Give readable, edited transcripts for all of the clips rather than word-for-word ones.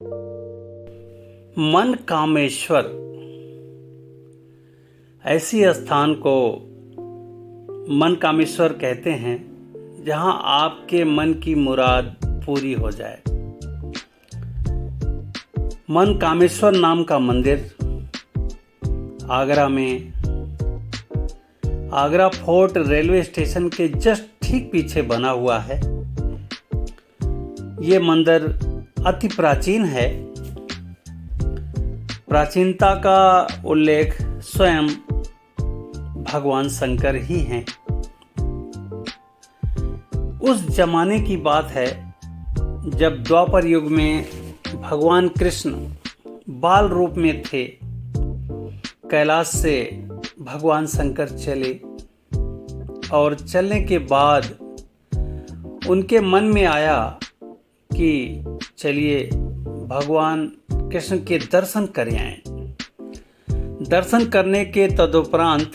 मन कामेश्वर ऐसी स्थान को मन कामेश्वर कहते हैं जहां आपके मन की मुराद पूरी हो जाए। मन कामेश्वर नाम का मंदिर आगरा में आगरा फोर्ट रेलवे स्टेशन के जस्ट ठीक पीछे बना हुआ है। ये मंदिर अति प्राचीन है। प्राचीनता का उल्लेख स्वयं भगवान शंकर ही हैं। उस जमाने की बात है जब द्वापर युग में भगवान कृष्ण बाल रूप में थे। कैलाश से भगवान शंकर चले और चलने के बाद उनके मन में आया कि चलिए भगवान कृष्ण के दर्शन करें आए। दर्शन करने के तदुपरांत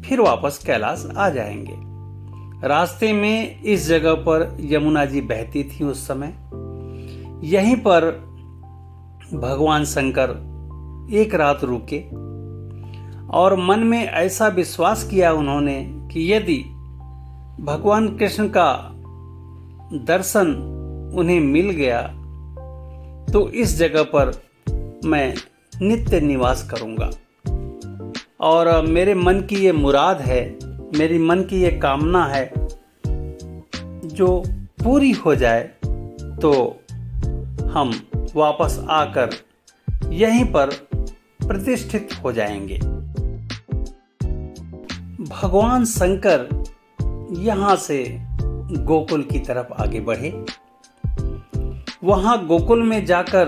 फिर वापस कैलाश आ जाएंगे। रास्ते में इस जगह पर यमुना जी बहती थी उस समय। यहीं पर भगवान शंकर एक रात रुके और मन में ऐसा विश्वास किया उन्होंने कि यदि भगवान कृष्ण का दर्शन उन्हें मिल गया तो इस जगह पर मैं नित्य निवास करूंगा और मेरे मन की ये मुराद है, मेरी मन की ये कामना है, जो पूरी हो जाए तो हम वापस आकर यहीं पर प्रतिष्ठित हो जाएंगे। भगवान शंकर यहाँ से गोकुल की तरफ आगे बढ़े। वहां गोकुल में जाकर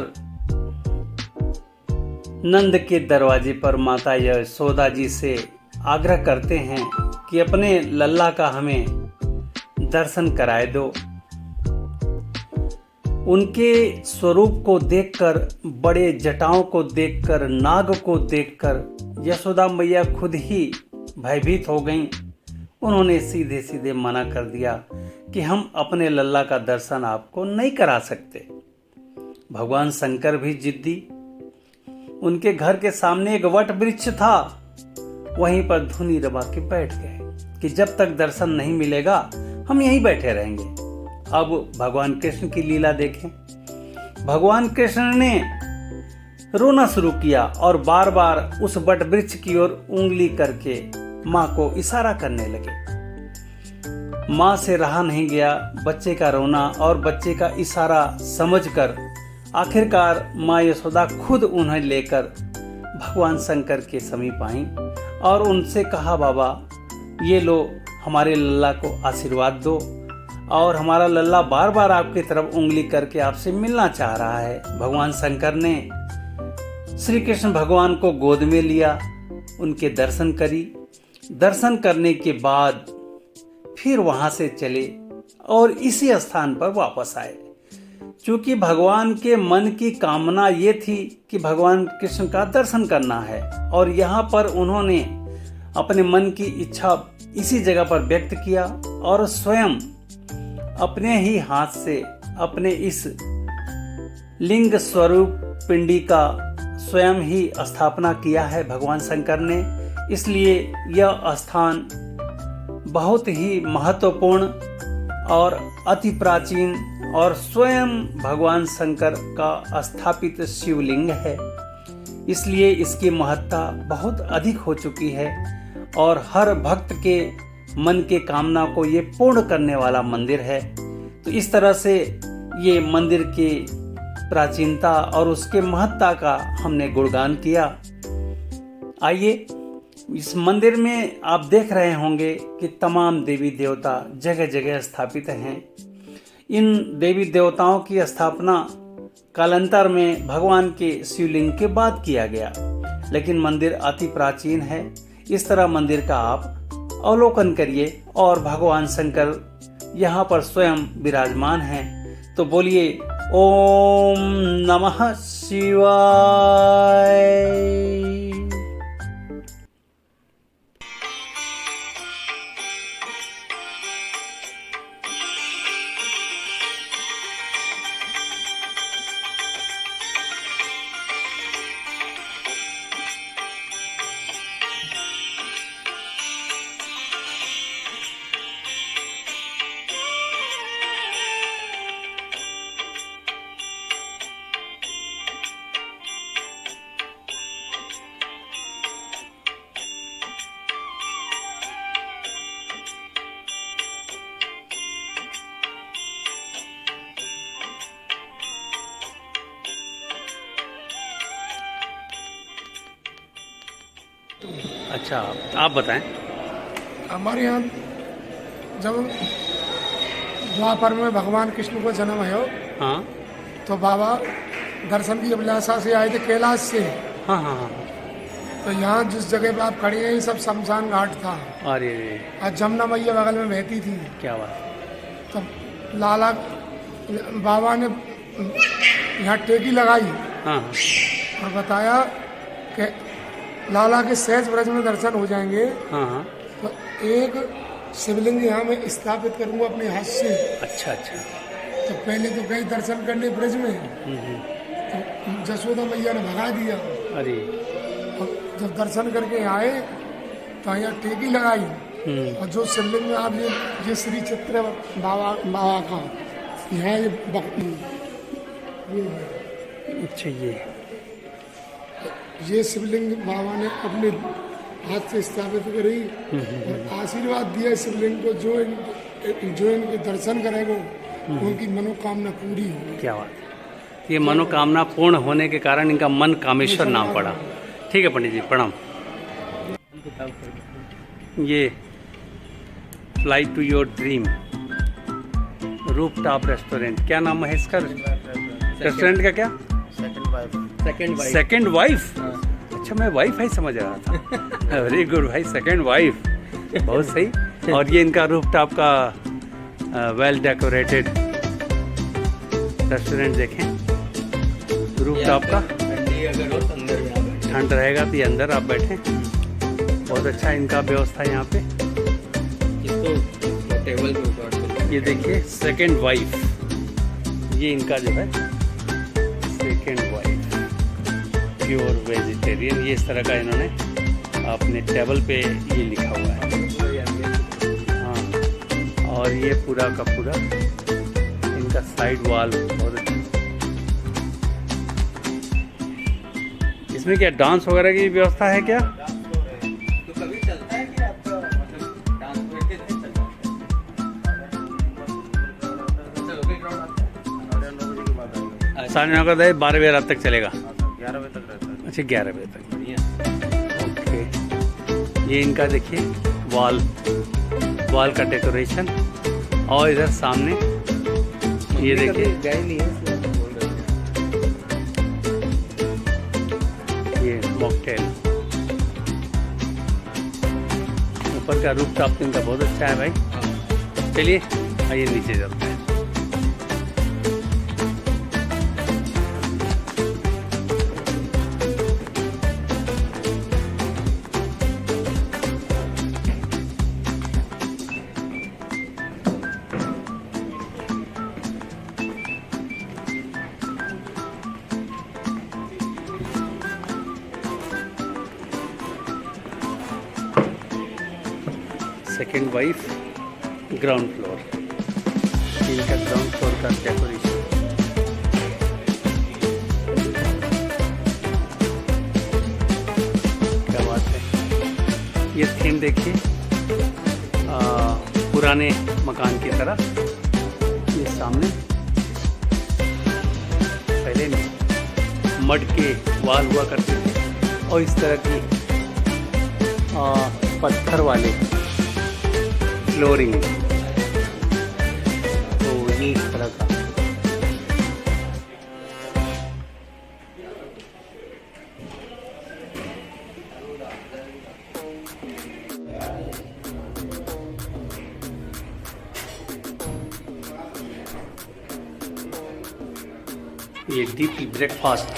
नंद के दरवाजे पर माता यशोदा जी से आग्रह करते हैं कि अपने लल्ला का हमें दर्शन कराए दो। उनके स्वरूप को देखकर, बड़े जटाओं को देखकर, नाग को देखकर यशोदा मैया खुद ही भयभीत हो गईं। उन्होंने सीधे सीधे मना कर दिया कि हम अपने लल्ला का दर्शन आपको नहीं करा सकते। भगवान शंकर भी जिद्दी। उनके घर के सामने एक वट वृक्ष था, वहीं पर धुनी दबा के बैठ गए कि जब तक दर्शन नहीं मिलेगा हम यहीं बैठे रहेंगे। अब भगवान कृष्ण की लीला देखें। भगवान कृष्ण ने रोना शुरू किया और बार बार उस वट वृक्ष की ओर उंगली करके मां को इशारा करने लगे। मां से रहा नहीं गया बच्चे का रोना और बच्चे का इशारा समझकर आखिरकार मां यशोदा खुद उन्हें लेकर भगवान शंकर के समीप आई और उनसे कहा, बाबा ये लो, हमारे लल्ला को आशीर्वाद दो और हमारा लल्ला बार बार आपकी तरफ उंगली करके आपसे मिलना चाह रहा है। भगवान शंकर ने श्री कृष्ण भगवान को गोद में लिया, उनके दर्शन करी। दर्शन करने के बाद फिर वहां से चले और इसी स्थान पर वापस आए। क्योंकि भगवान के मन की कामना ये थी कि भगवान कृष्ण का दर्शन करना है और यहाँ पर उन्होंने अपने मन की इच्छा इसी जगह पर व्यक्त किया और स्वयं अपने ही हाथ से अपने इस लिंग स्वरूप पिंडी का स्वयं ही स्थापना किया है भगवान शंकर ने। इसलिए यह स्थान बहुत ही महत्वपूर्ण और अति प्राचीन और स्वयं भगवान शंकर का स्थापित शिवलिंग है। इसलिए इसकी महत्ता बहुत अधिक हो चुकी है और हर भक्त के मन के कामना को ये पूर्ण करने वाला मंदिर है। तो इस तरह से ये मंदिर की प्राचीनता और उसके महत्ता का हमने गुणगान किया। आइए, इस मंदिर में आप देख रहे होंगे कि तमाम देवी देवता जगह जगह स्थापित हैं। इन देवी देवताओं की स्थापना कालांतर में भगवान के शिवलिंग के बाद किया गया, लेकिन मंदिर अति प्राचीन है। इस तरह मंदिर का आप अवलोकन करिए और भगवान शंकर यहाँ पर स्वयं विराजमान हैं। तो बोलिए ओम नमः शिवाय। अच्छा, आप बताएं। हमारे यहाँ जब द्वापर में भगवान कृष्ण को जन्म है हाँ तो बाबा दर्शन की अभिलाषा से आए थे कैलाश से। हाँ हाँ हाँ। तो यहाँ जिस जगह पे आप खड़े हैं ये सब शमशान घाट था अरे और जमुना मैया बगल में बहती थी। क्या बात। तो लाला बाबा ने यहाँ टेकी लगाई हाँ और बताया कि लाला के सहज ब्रज में दर्शन हो जाएंगे। हाँ हाँ। तो एक शिवलिंग यहाँ मैं स्थापित करूँगा अपने हाथ से। अच्छा अच्छा। तो पहले तो गए दर्शन करने ब्रज में, तो जसोदा मैया ने भगा दिया। अरे और जब दर्शन करके आए तो यहाँ टेकी लगाई और जो शिवलिंग में आप ये श्री चित्र बाबा का यहाँ ये अच्छा, ये शिवलिंग बाबा ने अपने हाथ से स्थापित करी और आशीर्वाद दिया शिवलिंग को, जो इनके दर्शन करेगा उनकी मनोकामना पूरी होगी। क्या बात। ये मनोकामना पूर्ण होने के कारण इनका मन कामेश्वर नाम पड़ा। ठीक है पंडित जी, प्रणाम। ये fly to your dream rooftop restaurant, क्या नाम है इसका रेस्टोरेंट का? क्या सेकंड वाइफ। अच्छा, मैं वाइफाई समझ रहा था। वेरी गुड भाई, सेकंड वाइफ, बहुत सही। और ये इनका रूफटॉप का वेल डेकोरेटेड रेस्टोरेंट देखें, रूफटॉप का। ठंड रहेगा तो ये अंदर आप बैठें, बहुत अच्छा इनका व्यवस्था यहाँ पे। ये देखिए सेकंड वाइफ, ये इनका जो है सेकंड वाइफ, प्योर वेजिटेरियन। ये इस तरह का इन्होंने अपने टेबल पे ये लिखा हुआ है। हाँ, और ये पूरा का पूरा इनका साइड वॉल। और इसमें क्या डांस वगैरह की व्यवस्था है क्या? तो कभी चलता है कि आपका मतलब डांस करके नहीं चलता? साढ़े 9 का 12 बजे रात तक चलेगा। 11 बजे तक रहता है। अच्छा, 11 बजे तक। बढ़िया। ओके, ये इनका देखिए वॉल का डेकोरेशन। और इधर सामने ये देखिए, गए नहीं है इसलिए बोल रहे हैं। ये मॉकटेल। ऊपर का रूफटॉप इनका बहुत अच्छा है भाई। चलिए आइए नीचे चलते हैं। सेकेंड वाइफ ग्राउंड फ्लोर, इनका ग्राउंड फ्लोर का डेकोरेशन। क्या बात है। ये थीम देखिए पुराने मकान की तरह। ये सामने पहले मड के वाल हुआ करते थे और इस तरह की पत्थर वाले फ्लोरिंग। तो ये इस तरह का ये डीप ब्रेकफास्ट।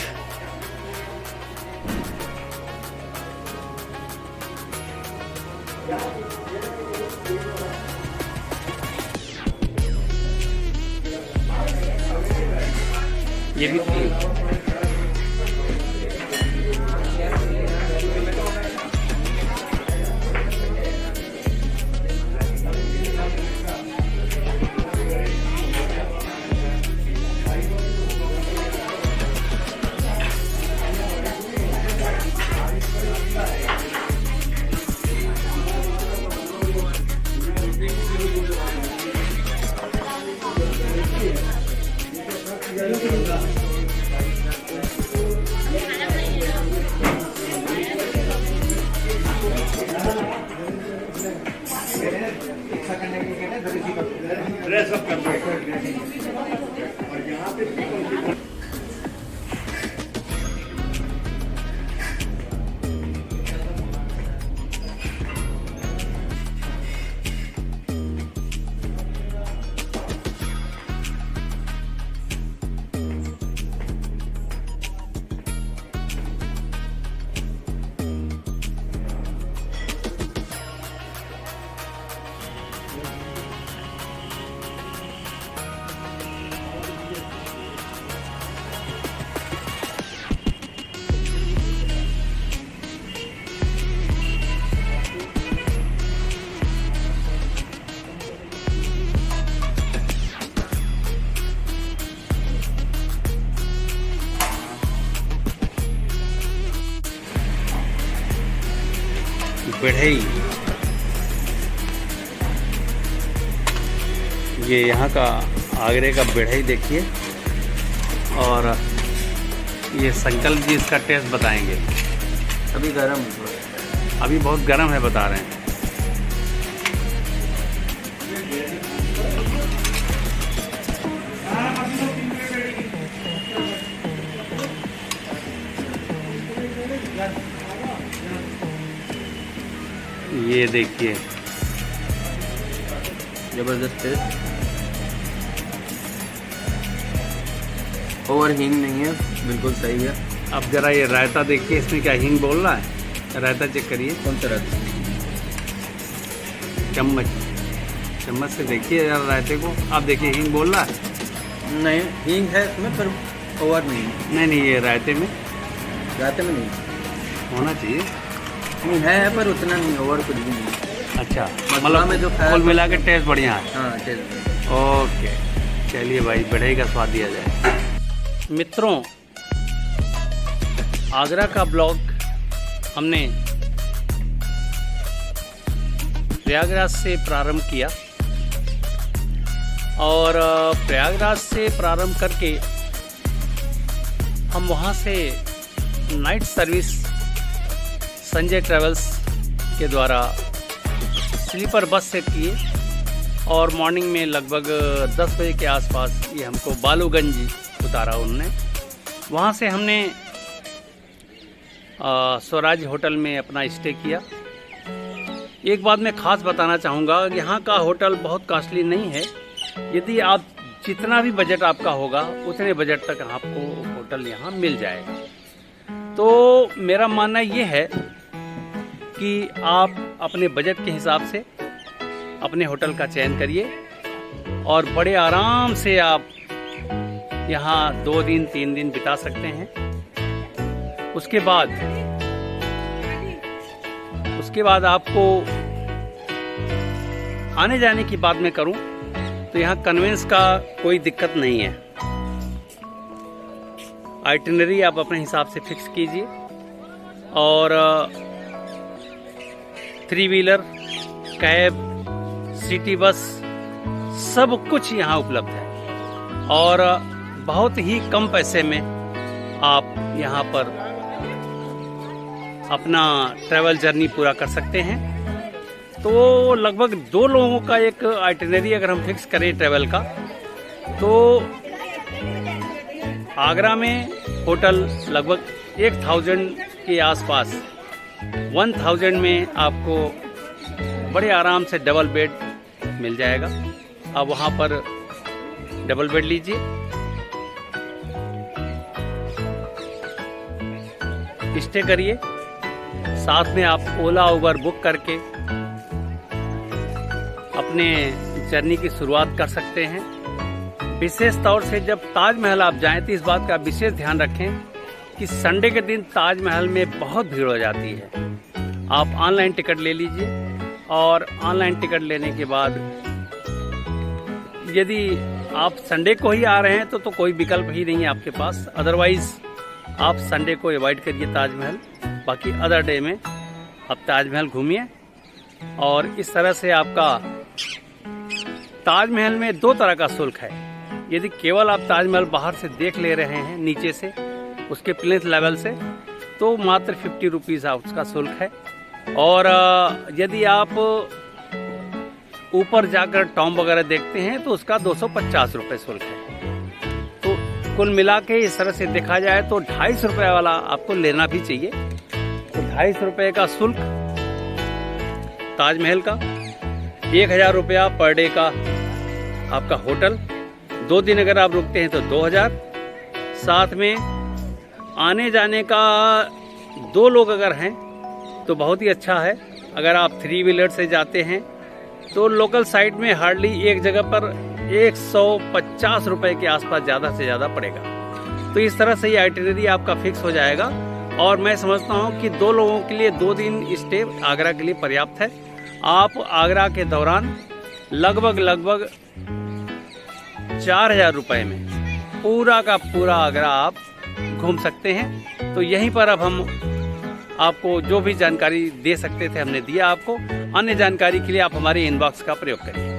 ये भी सब कर रहे और यहाँ पे बढ़ई, ये यहाँ का आगरे का बढ़ई देखिए। और ये संकल्प जी इसका टेस्ट बताएंगे। अभी गर्म, अभी बहुत गर्म है बता रहे हैं। ये देखिए जबरदस्त टेस्ट, ओवर हींग नहीं है, बिल्कुल सही है। अब जरा ये रायता देखिए, इसमें क्या हींग बोल रहा है? रायता चेक करिए, कौन सा रहता है? चम्मच से देखिए यार रायते को। आप देखिए हींग बोल रहा है? नहीं, हींग है इसमें पर ओवर नहीं है। नहीं, ये रायते में नहीं होना चाहिए। नहीं है पर उतना नहीं, ओवर कुछ भी नहीं। अच्छा, मसाला मतलब में जो खाया कुल मिला के टेस्ट बढ़िया है। हाँ टेस्ट। ओके, चलिए भाई बढ़ई का स्वाद दिया जाए। मित्रों, आगरा का ब्लॉग हमने प्रयागराज से प्रारंभ किया और प्रयागराज से प्रारंभ करके हम वहाँ से नाइट सर्विस संजय ट्रेवल्स के द्वारा स्लीपर बस से किए और मॉर्निंग में लगभग 10 बजे के आसपास ये हमको बालूगंज उतारा उन्होंने। वहाँ से हमने स्वराज होटल में अपना स्टे किया। एक बात मैं ख़ास बताना चाहूँगा, यहाँ का होटल बहुत कॉस्टली नहीं है। यदि आप जितना भी बजट आपका होगा उतने बजट तक आपको होटल यहाँ मिल जाएगा। तो मेरा मानना ये है कि आप अपने बजट के हिसाब से अपने होटल का चयन करिए और बड़े आराम से आप यहाँ 2 दिन 3 दिन बिता सकते हैं। उसके बाद आपको आने जाने की बात मैं करूं तो यहाँ कन्वेंस का कोई दिक्कत नहीं है। आइटिनरी आप अपने हिसाब से फिक्स कीजिए और 3 व्हीलर, कैब, सिटी बस सब कुछ यहाँ उपलब्ध है और बहुत ही कम पैसे में आप यहाँ पर अपना ट्रैवल जर्नी पूरा कर सकते हैं। तो लगभग 2 लोगों का एक आइटिनरी अगर हम फिक्स करें ट्रैवल का, तो आगरा में होटल लगभग 1000 के आसपास, 1000 में आपको बड़े आराम से डबल बेड मिल जाएगा। आप वहाँ पर डबल बेड लीजिए, स्टे करिए, साथ में आप ओला उबर बुक करके अपने जर्नी की शुरुआत कर सकते हैं। विशेष तौर से जब ताजमहल आप जाएं तो इस बात का विशेष ध्यान रखें कि संडे के दिन ताजमहल में बहुत भीड़ हो जाती है। आप ऑनलाइन टिकट ले लीजिए और ऑनलाइन टिकट लेने के बाद यदि आप संडे को ही आ रहे हैं तो कोई विकल्प ही नहीं है आपके पास। अदरवाइज आप संडे को अवॉइड करिए ताजमहल, बाकी अदर डे में आप ताजमहल घूमिए। और इस तरह से आपका ताजमहल में 2 तरह का शुल्क है। यदि केवल आप ताजमहल बाहर से देख ले रहे हैं नीचे से, उसके प्लेस लेवल से, तो मात्र 50 रुपीज़ उसका शुल्क है। और यदि आप ऊपर जाकर टॉम वगैरह देखते हैं तो उसका 250 रुपये शुल्क है। तो कुल मिला के इस तरह से देखा जाए तो 250 रुपये वाला आपको लेना भी चाहिए। तो 250 रुपये का शुल्क ताजमहल का, 1000 रुपया पर डे का आपका होटल, 2 दिन अगर आप रुकते हैं तो 2000, साथ में आने जाने का 2 लोग अगर हैं तो बहुत ही अच्छा है। अगर आप 3 व्हीलर से जाते हैं तो लोकल साइड में हार्डली एक जगह पर 150 रुपये के आसपास ज़्यादा से ज़्यादा पड़ेगा। तो इस तरह से ये आइटिनरी आपका फिक्स हो जाएगा और मैं समझता हूँ कि 2 लोगों के लिए 2 दिन स्टे आगरा के लिए पर्याप्त है। आप आगरा के दौरान लगभग 4000 रुपये में पूरा का पूरा आगरा आप घूम सकते हैं। तो यहीं पर अब हम आपको जो भी जानकारी दे सकते थे हमने दिया आपको। अन्य जानकारी के लिए आप हमारे इनबॉक्स का प्रयोग करें।